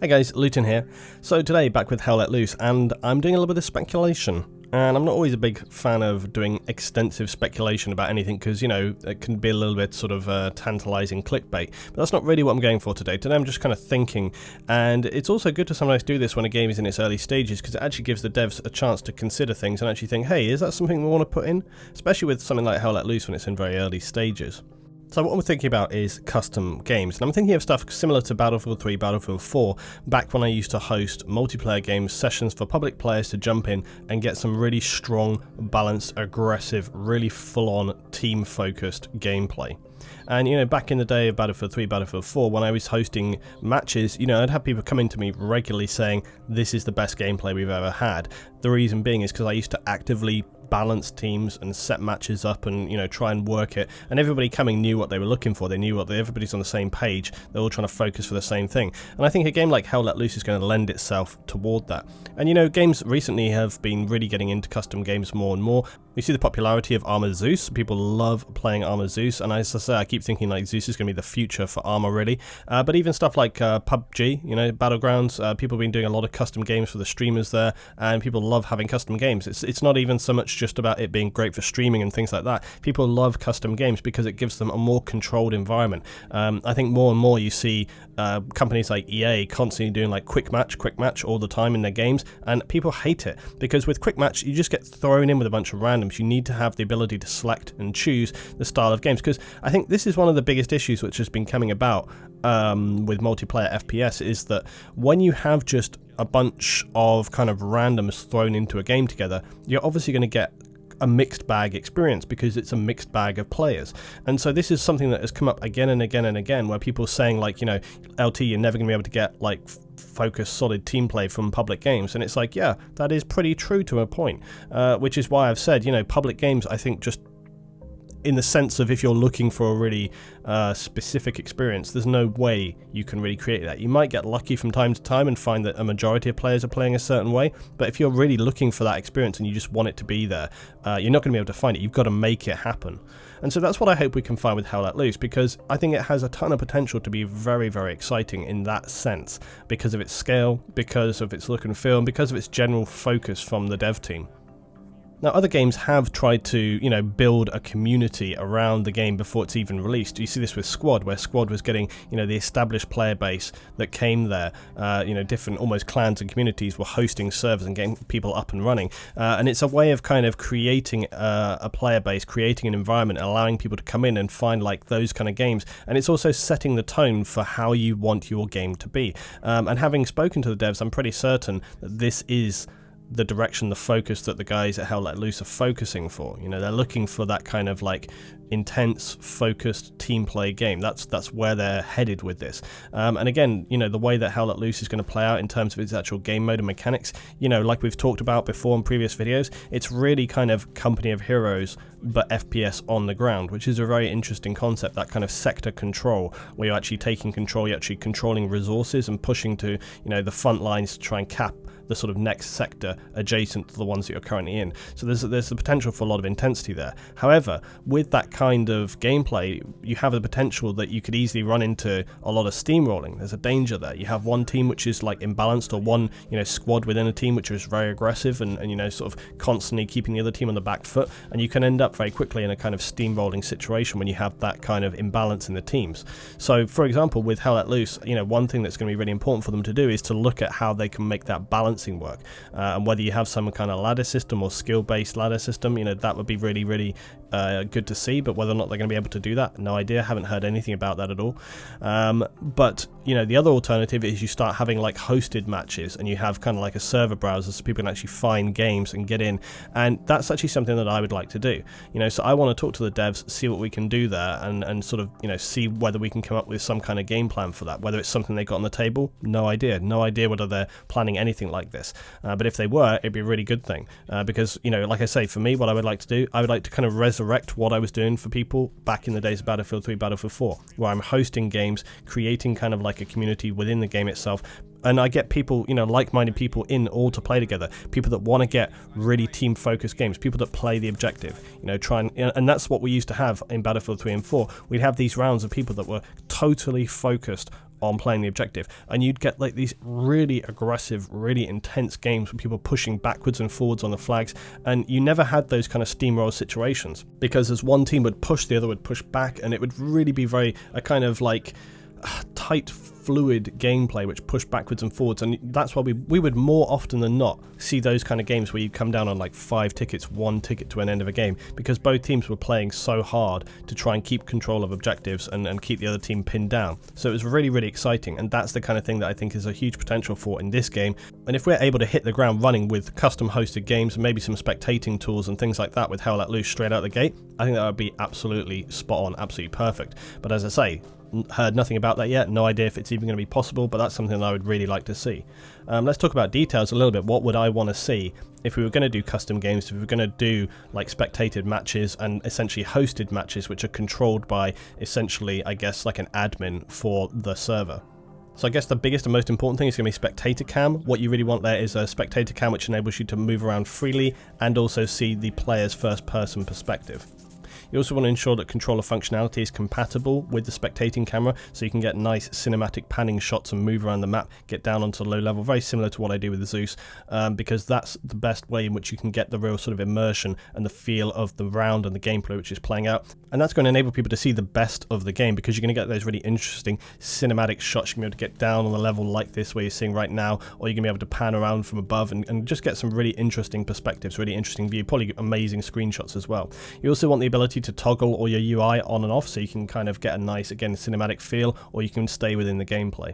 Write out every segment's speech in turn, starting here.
Hey guys, Luton here. So today back with Hell Let Loose, and I'm doing a little bit of speculation. And I'm not always a big fan of doing extensive speculation about anything because, you know, it can be a little bit sort of tantalizing clickbait. But that's not really what I'm going for today. Today I'm just kind of thinking, and it's also good to sometimes do this when a game is in its early stages because it actually gives the devs a chance to consider things and actually think, hey, is that something we want to put in? Especially with something like Hell Let Loose when it's in very early stages. So what I'm thinking about is custom games, and I'm thinking of stuff similar to Battlefield 3, Battlefield 4, back when I used to host multiplayer games, sessions for public players to jump in and get some really strong, balanced, aggressive, really full-on, team-focused gameplay. And, you know, back in the day of Battlefield 3, Battlefield 4, when I was hosting matches, you know, I'd have people come into me regularly saying, this is the best gameplay we've ever had. The reason being is because I used to actively balance teams and set matches up and, you know, try and work it, and everybody coming knew what they were looking for. They knew everybody's on the same page, they're all trying to focus for the same thing, and I think a game like Hell Let Loose is going to lend itself toward that. And, you know, games recently have been really getting into custom games more and more. We see the popularity of Arma Zeus. People love playing Arma Zeus, and as I say, I keep thinking like Zeus is going to be the future for Arma, really. But even stuff like PUBG, you know, Battlegrounds, people have been doing a lot of custom games for the streamers there, and people love having custom games. It's not even so much just about it being great for streaming and things like that. People love custom games because it gives them a more controlled environment. I think more and more you see companies like EA constantly doing like quick match all the time in their games, and people hate it because with quick match you just get thrown in with a bunch of randoms. You need to have the ability to select and choose the style of games, because I think this is one of the biggest issues which has been coming about with multiplayer FPS, is that when you have just a bunch of kind of randoms thrown into a game together, you're obviously going to get a mixed bag experience because it's a mixed bag of players. And so this is something that has come up again and again and again, where people are saying, like, you know, LT, you're never going to be able to get like focused solid team play from public games. And it's like, yeah, that is pretty true to a point, which is why I've said, you know, public games, I think, just in the sense of if you're looking for a really specific experience, there's no way you can really create that. You might get lucky from time to time and find that a majority of players are playing a certain way, but if you're really looking for that experience and you just want it to be there, you're not going to be able to find it. You've got to make it happen. And so that's what I hope we can find with Hell Let Loose, because I think it has a ton of potential to be very, very exciting in that sense, because of its scale, because of its look and feel, and because of its general focus from the dev team. Now, other games have tried to, you know, build a community around the game before it's even released. You see this with Squad, where Squad was getting, you know, the established player base that came there. You know, different almost clans and communities were hosting servers and getting people up and running. And it's a way of kind of creating a player base, creating an environment, allowing people to come in and find like those kind of games. And it's also setting the tone for how you want your game to be. And having spoken to the devs, I'm pretty certain that this is the direction, the focus that the guys at Hell Let Loose are focusing for. You know, they're looking for that kind of like intense, focused team play game. That's where they're headed with this. And again, you know, the way that Hell Let Loose is going to play out in terms of its actual game mode and mechanics, you know, like we've talked about before in previous videos, it's really kind of Company of Heroes but FPS on the ground, which is a very interesting concept, that kind of sector control where you're actually taking control, you're actually controlling resources and pushing to, you know, the front lines to try and cap the sort of next sector adjacent to the ones that you're currently in. So there's the potential for a lot of intensity there. However, with that kind of gameplay, you have the potential that you could easily run into a lot of steamrolling. There's a danger there. You have one team which is like imbalanced, or one, you know, squad within a team which is very aggressive and you know, sort of constantly keeping the other team on the back foot, and you can end up very quickly in a kind of steamrolling situation when you have that kind of imbalance in the teams. So for example, with Hell Let Loose, you know, one thing that's going to be really important for them to do is to look at how they can make that balancing work, and whether you have some kind of ladder system or skill-based ladder system, you know, that would be really, really good to see. But whether or not they're going to be able to do that, no idea. Haven't heard anything about that at all. But you know, the other alternative is you start having like hosted matches, and you have kind of like a server browser so people can actually find games and get in, and that's actually something that I would like to do. You know, so I want to talk to the devs, see what we can do there, and sort of, you know, see whether we can come up with some kind of game plan for that. Whether it's something they got on the table, no idea whether they're planning anything like this. But if they were, it'd be a really good thing, because, you know, like I say, for me, what I would like to do, I would like to kind of resurrect what I was doing for people back in the days of Battlefield 3, Battlefield 4, where I'm hosting games, creating kind of like a community within the game itself, and I get people, you know, like-minded people in all to play together, people that want to get really team-focused games, people that play the objective, you know, and that's what we used to have in Battlefield 3 and 4. We'd have these rounds of people that were totally focused on playing the objective, and you'd get like these really aggressive, really intense games with people pushing backwards and forwards on the flags, and you never had those kind of steamroll situations, because as one team would push, the other would push back, and it would really be very a kind of like tight, fluid gameplay which pushed backwards and forwards. And that's why we would more often than not see those kind of games where you come down on like 5 tickets, 1 ticket to an end of a game, because both teams were playing so hard to try and keep control of objectives and keep the other team pinned down. So it was really, really exciting, and that's the kind of thing that I think is a huge potential for in this game. And if we're able to hit the ground running with custom hosted games and maybe some spectating tools and things like that with Hell Let Loose straight out the gate, I think that would be absolutely spot on, absolutely perfect. But as I say, heard nothing about that yet, no idea if it's even going to be possible, but that's something that I would really like to see. Let's talk about details a little bit. What would I want to see if we were going to do custom games, if we were going to do like spectated matches and essentially hosted matches which are controlled by essentially, I guess, like an admin for the server? So I guess the biggest and most important thing is going to be spectator cam. What you really want there is a spectator cam which enables you to move around freely and also see the player's first person perspective. You also want to ensure that controller functionality is compatible with the spectating camera, so you can get nice cinematic panning shots and move around the map, get down onto low level, very similar to what I do with the Zeus, because that's the best way in which you can get the real sort of immersion and the feel of the round and the gameplay which is playing out. And that's going to enable people to see the best of the game, because you're going to get those really interesting cinematic shots. You're going to be able to get down on the level like this where you're seeing right now, or you're going to be able to pan around from above and just get some really interesting perspectives, really interesting view, probably get amazing screenshots as well. You also want the ability to toggle all your UI on and off, so you can kind of get a nice, again, cinematic feel, or you can stay within the gameplay.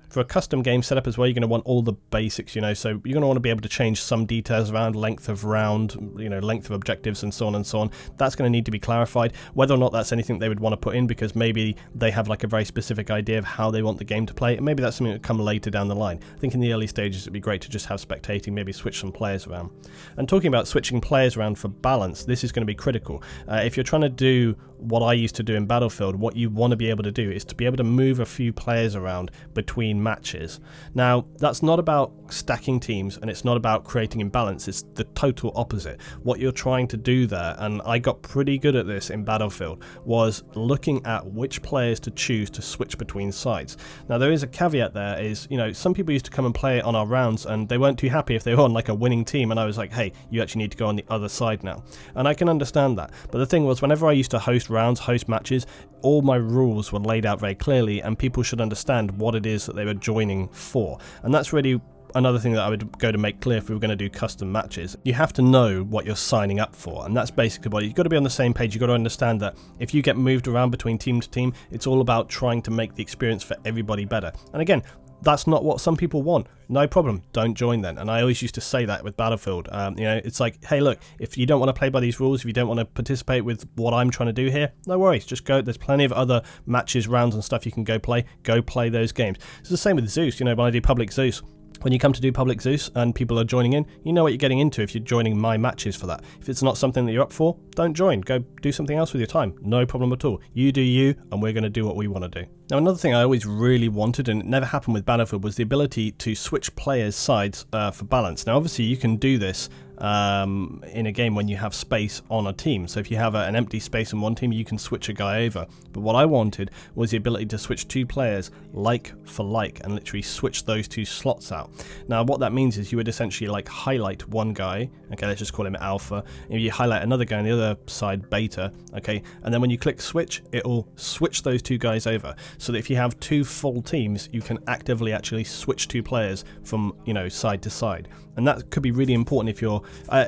For a custom game setup as well, you're going to want all the basics, you know, so you're going to want to be able to change some details around length of round, you know, length of objectives and so on and so on. That's going to need to be clarified, whether or not that's anything they would want to put in, because maybe they have like a very specific idea of how they want the game to play, and maybe that's something that will come later down the line. I think in the early stages it'd be great to just have spectating, maybe switch some players around. And talking about switching players around for balance, this is going to be critical. If you're trying to do what I used to do in Battlefield, what you want to be able to do is to be able to move a few players around between matches. Now, that's not about stacking teams, and it's not about creating imbalance, it's the total opposite. What you're trying to do there, and I got pretty good at this in Battlefield, was looking at which players to choose to switch between sides. Now, there is a caveat there, is, you know, some people used to come and play on our rounds and they weren't too happy if they were on like a winning team, and I was like, hey, you actually need to go on the other side now. And I can understand that, but the thing was, whenever I used to host rounds, host matches, all my rules were laid out very clearly, and people should understand what it is that they were joining for. And that's really another thing that I would go to make clear if we were going to do custom matches. You have to know what you're signing up for, and that's basically what you've got to be on the same page. You've got to understand that if you get moved around between team to team, it's all about trying to make the experience for everybody better. And again, that's not what some people want. No problem, don't join then. And I always used to say that with Battlefield. You know, it's like, hey, look, if you don't want to play by these rules, if you don't want to participate with what I'm trying to do here, no worries, just go. There's plenty of other matches, rounds and stuff you can go play those games. It's the same with Zeus. You know, when I do public Zeus, when you come to do public Zeus and people are joining in, you know what you're getting into if you're joining my matches for that. If it's not something that you're up for, don't join. Go do something else with your time. No problem at all. You do you, and we're going to do what we want to do. Now, another thing I always really wanted, and it never happened with Battlefield, was the ability to switch players' sides for balance. Now, obviously, you can do this in a game when you have space on a team. So if you have an empty space in one team, you can switch a guy over. But what I wanted was the ability to switch 2 players like for like and literally switch those 2 slots out. Now, what that means is you would essentially like highlight one guy, okay, let's just call him alpha, and you highlight another guy on the other side, beta, okay, and then when you click switch, it'll switch those 2 guys over, so that if you have 2 full teams, you can actively actually switch 2 players from, you know, side to side. And that could be really important if you're,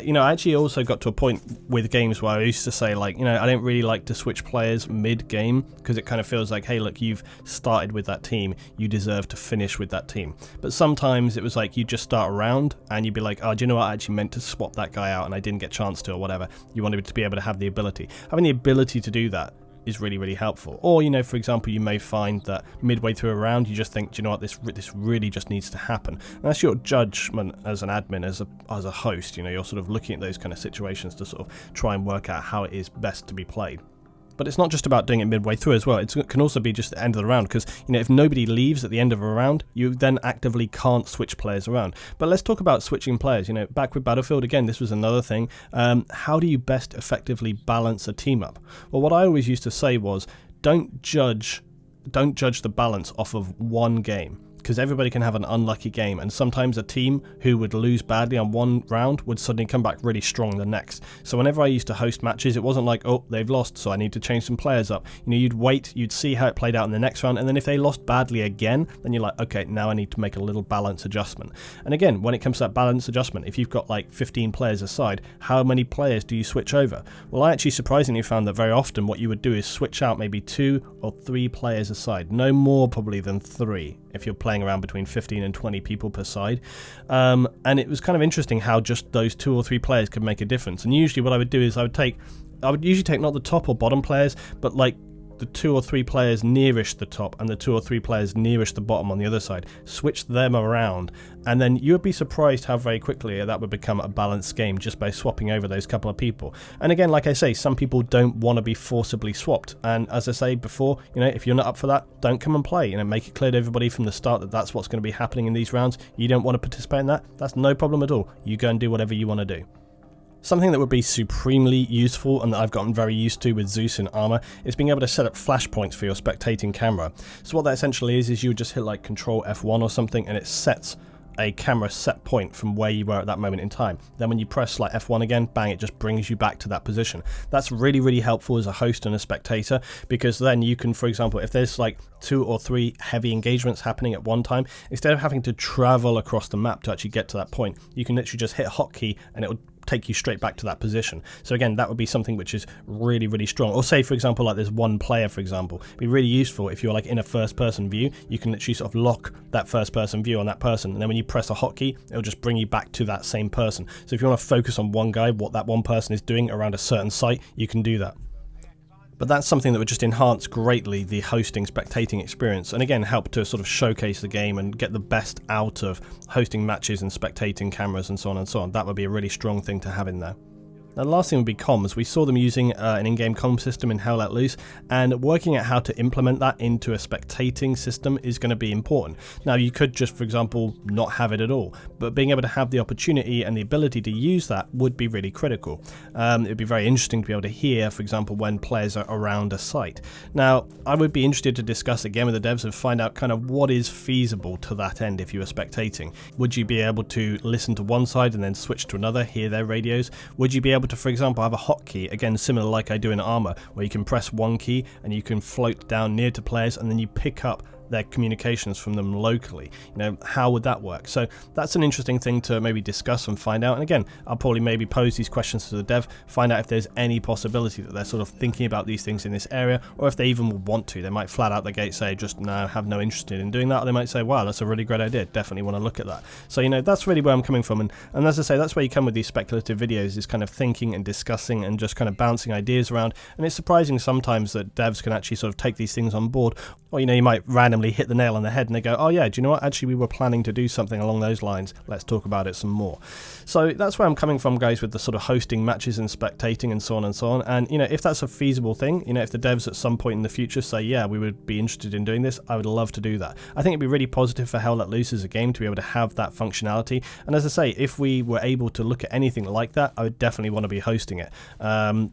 you know, I actually also got to a point with games where I used to say, like, you know, I don't really like to switch players mid-game, because it kind of feels like, hey, look, you've started with that team, you deserve to finish with that team. But sometimes it was like you just start a round and you'd be like, oh, do you know what, I actually meant to swap that guy out and I didn't get a chance to, or whatever. You wanted to be able to have the ability. Having the ability to do that is really, really helpful. Or, you know, for example, you may find that midway through a round you just think, do you know what, this really just needs to happen. And that's your judgment as an admin, as a host. You know, you're sort of looking at those kind of situations to sort of try and work out how it is best to be played. But it's not just about doing it midway through as well. It can also be just the end of the round, because, you know, if nobody leaves at the end of a round, you then actively can't switch players around. But let's talk about switching players. You know, back with Battlefield, again, this was another thing. How do you best effectively balance a team up? Well, what I always used to say was, don't judge don't judge the balance off of one game, because everybody can have an unlucky game, and sometimes a team who would lose badly on one round would suddenly come back really strong the next. So whenever I used to host matches, it wasn't like, oh, they've lost, so I need to change some players up. You know, you'd wait, you'd see how it played out in the next round, and then if they lost badly again, then you're like, okay, now I need to make a little balance adjustment. And again, when it comes to that balance adjustment, if you've got like 15 players aside, how many players do you switch over? Well, I actually surprisingly found that very often what you would do is switch out maybe 2 or 3 players aside, no more probably than 3 if you're playing around between 15 and 20 people per side. And it was kind of interesting how just those 2 or 3 players could make a difference. And usually what I would do is I would usually take not the top or bottom players, but like the 2 or 3 players nearest the top and the 2 or 3 players nearest the bottom on the other side, switch them around, and then you would be surprised how very quickly that would become a balanced game just by swapping over those couple of people. And again, like I say, some people don't want to be forcibly swapped, and as I say before, you know, if you're not up for that, don't come and play. You know, make it clear to everybody from the start that that's what's going to be happening in these rounds. You don't want to participate in that, that's no problem at all. You go and do whatever you want to do. Something that would be supremely useful and that I've gotten very used to with Zeus and Armour is being able to set up flashpoints for your spectating camera. So what that essentially is you would just hit like Control F1 or something, and it sets a camera set point from where you were at that moment in time. Then when you press like F1 again, bang, it just brings you back to that position. That's really, really helpful as a host and a spectator, because then you can, for example, if there's like 2 or 3 heavy engagements happening at one time, instead of having to travel across the map to actually get to that point, you can literally just hit a hotkey and it will take you straight back to that position. So again, that would be something which is really, really strong. Or say, for example, like there's one player, for example, it'd be really useful if you're like in a first person view, you can literally sort of lock that first person view on that person, and then when you press a hotkey, it'll just bring you back to that same person. So if you want to focus on one guy, what that one person is doing around a certain site, you can do that. But that's something that would just enhance greatly the hosting, spectating experience, and again help to sort of showcase the game and get the best out of hosting matches and spectating cameras and so on and so on. That would be a really strong thing to have in there. Now, the last thing would be comms. We saw them using an in-game comm system in Hell Let Loose, and working out how to implement that into a spectating system is going to be important. Now, you could just, for example, not have it at all, but being able to have the opportunity and the ability to use that would be really critical. It would be very interesting to be able to hear, for example, when players are around a site. Now, I would be interested to discuss again with the devs and find out kind of what is feasible to that end if you were spectating. Would you be able to listen to one side and then switch to another, hear their radios? Would you be able to, for example, have a hotkey, again similar like I do in Armour, where you can press one key and you can float down near to players and then you pick up their communications from them locally? You know, how would that work? So that's an interesting thing to maybe discuss and find out. And again, I'll probably maybe pose these questions to the dev, find out if there's any possibility that they're sort of thinking about these things in this area, or if they even will want to. They might flat out the gate say, just no, have no interest in doing that, or they might say, wow, that's a really great idea, definitely want to look at that. So, you know, that's really where I'm coming from, and as I say, that's where you come with these speculative videos, is kind of thinking and discussing and just kind of bouncing ideas around. And it's surprising sometimes that devs can actually sort of take these things on board, or, you know, you might randomly hit the nail on the head and they go, oh yeah, do you know what, actually we were planning to do something along those lines, let's talk about it some more. So that's where I'm coming from, guys, with the sort of hosting matches and spectating and so on and so on. And, you know, if that's a feasible thing, you know, if the devs at some point in the future say, yeah, we would be interested in doing this, I would love to do that. I think it'd be really positive for Hell Let Loose as a game to be able to have that functionality. And as I say, if we were able to look at anything like that, I would definitely want to be hosting it.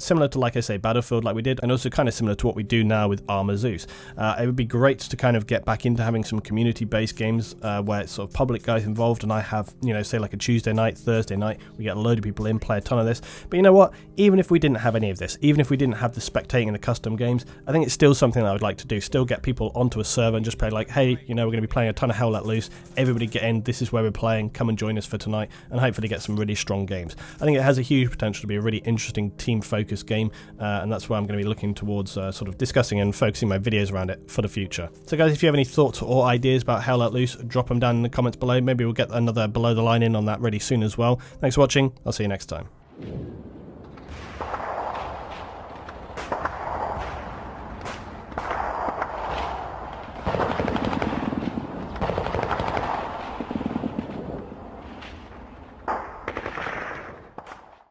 Similar to, like I say, Battlefield, like we did, and also kind of similar to what we do now with Armour Zeus. It would be great to kind of get back into having some community-based games where it's sort of public guys involved, and I have, you know, say like a Tuesday night, Thursday night, we get a load of people in, play a ton of this. But you know what, even if we didn't have any of this, even if we didn't have the spectating and the custom games, I think it's still something that I would like to do, still get people onto a server and just play like, hey, you know, we're going to be playing a ton of Hell Let Loose, everybody get in, this is where we're playing, come and join us for tonight, and hopefully get some really strong games. I think it has a huge potential to be a really interesting team-focused game, and that's where I'm going to be looking towards sort of discussing and focusing my videos around it for the future. So guys, if you have any thoughts or ideas about Hell Let Loose, drop them down in the comments below. Maybe we'll get another below the line in on that really soon as well. Thanks for watching. I'll see you next time.